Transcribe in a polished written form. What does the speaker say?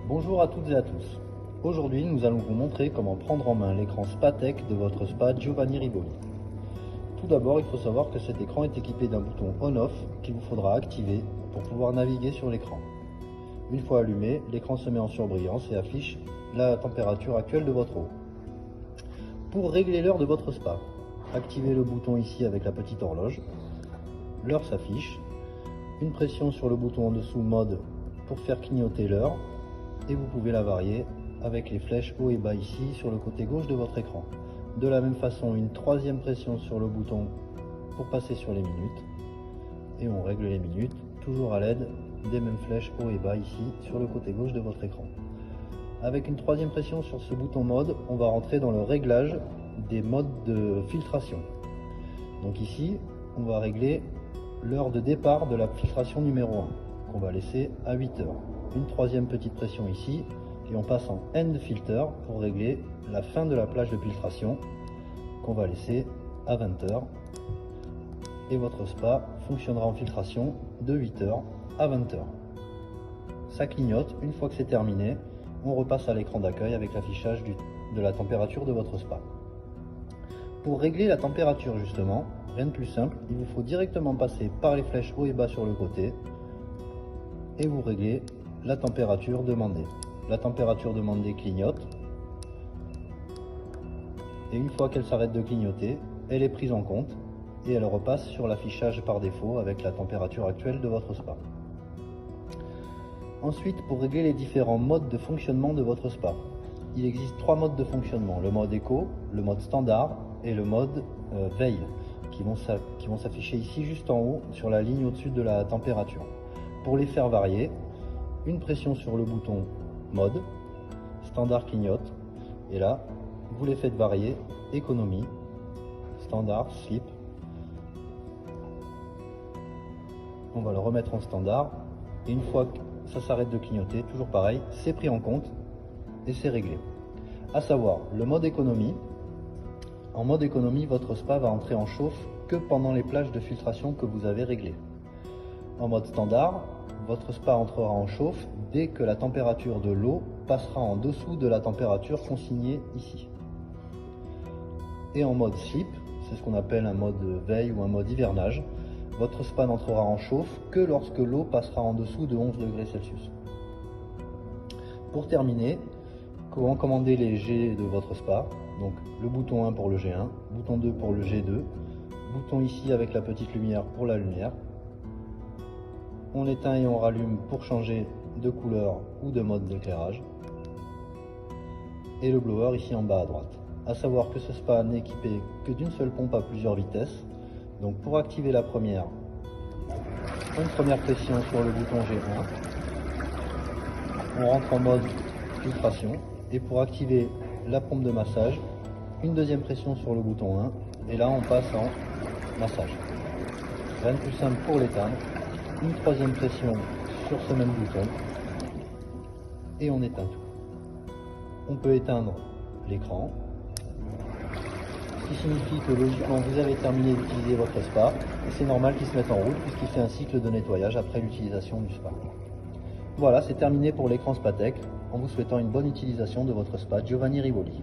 Bonjour à toutes et à tous. Aujourd'hui, nous allons vous montrer comment prendre en main l'écran SpaTech de votre spa Giovanni Rivoli. Tout d'abord, il faut savoir que cet écran est équipé d'un bouton On-Off qu'il vous faudra activer pour pouvoir naviguer sur l'écran. Une fois allumé, l'écran se met en surbrillance et affiche la température actuelle de votre eau. Pour régler l'heure de votre spa, activez le bouton ici avec la petite horloge. L'heure s'affiche. Une pression sur le bouton en dessous mode pour faire clignoter l'heure et vous pouvez la varier avec les flèches haut et bas ici sur le côté gauche de votre écran. De la même façon, une troisième pression sur le bouton pour passer sur les minutes et on règle les minutes toujours à l'aide des mêmes flèches haut et bas ici sur le côté gauche de votre écran. Avec une troisième pression sur ce bouton mode, on va rentrer dans le réglage des modes de filtration. Donc ici, on va régler l'heure de départ de la filtration numéro 1 qu'on va laisser à 8 heures. Une troisième petite pression ici et on passe en End Filter pour régler la fin de la plage de filtration qu'on va laisser à 20 heures. Et votre spa fonctionnera en filtration de 8 heures à 20 heures. Ça clignote. Une fois que c'est terminé, on repasse à l'écran d'accueil avec l'affichage de la température de votre spa. Pour régler la température justement, rien de plus simple, il vous faut directement passer par les flèches haut et bas sur le côté et vous réglez la température demandée. La température demandée clignote et une fois qu'elle s'arrête de clignoter, elle est prise en compte et elle repasse sur l'affichage par défaut avec la température actuelle de votre spa. Ensuite, pour régler les différents modes de fonctionnement de votre spa, il existe 3 modes de fonctionnement, le mode éco, le mode standard et le mode veille qui vont s'afficher ici juste en haut sur la ligne au-dessus de la température. Pour les faire varier, une pression sur le bouton mode, standard clignote, et là, vous les faites varier, économie, standard, sleep. On va le remettre en standard, et une fois que ça s'arrête de clignoter, toujours pareil, c'est pris en compte et c'est réglé. À savoir, le mode économie, en mode économie, votre spa va entrer en chauffe que pendant les plages de filtration que vous avez réglées. En mode standard, votre spa entrera en chauffe dès que la température de l'eau passera en dessous de la température consignée ici. Et en mode sleep, c'est ce qu'on appelle un mode veille ou un mode hivernage, votre spa n'entrera en chauffe que lorsque l'eau passera en dessous de 11 degrés Celsius. Pour terminer, comment commander les G de votre spa? Donc le bouton 1 pour le G1, bouton 2 pour le G2, bouton ici avec la petite lumière pour la lumière. On éteint et on rallume pour changer de couleur ou de mode d'éclairage. Et le blower ici en bas à droite. A savoir que ce spa n'est équipé que d'une seule pompe à plusieurs vitesses. Donc pour activer la première, une première pression sur le bouton G1. On rentre en mode filtration. Et pour activer la pompe de massage, une deuxième pression sur le bouton 1. Et là on passe en massage. Rien de plus simple pour l'éteindre. Une troisième pression sur ce même bouton et on éteint tout. On peut éteindre l'écran, ce qui signifie que logiquement vous avez terminé d'utiliser votre spa et c'est normal qu'il se mette en route puisqu'il fait un cycle de nettoyage après l'utilisation du spa. Voilà, c'est terminé pour l'écran SpaTech en vous souhaitant une bonne utilisation de votre spa Giovanni Rivoli.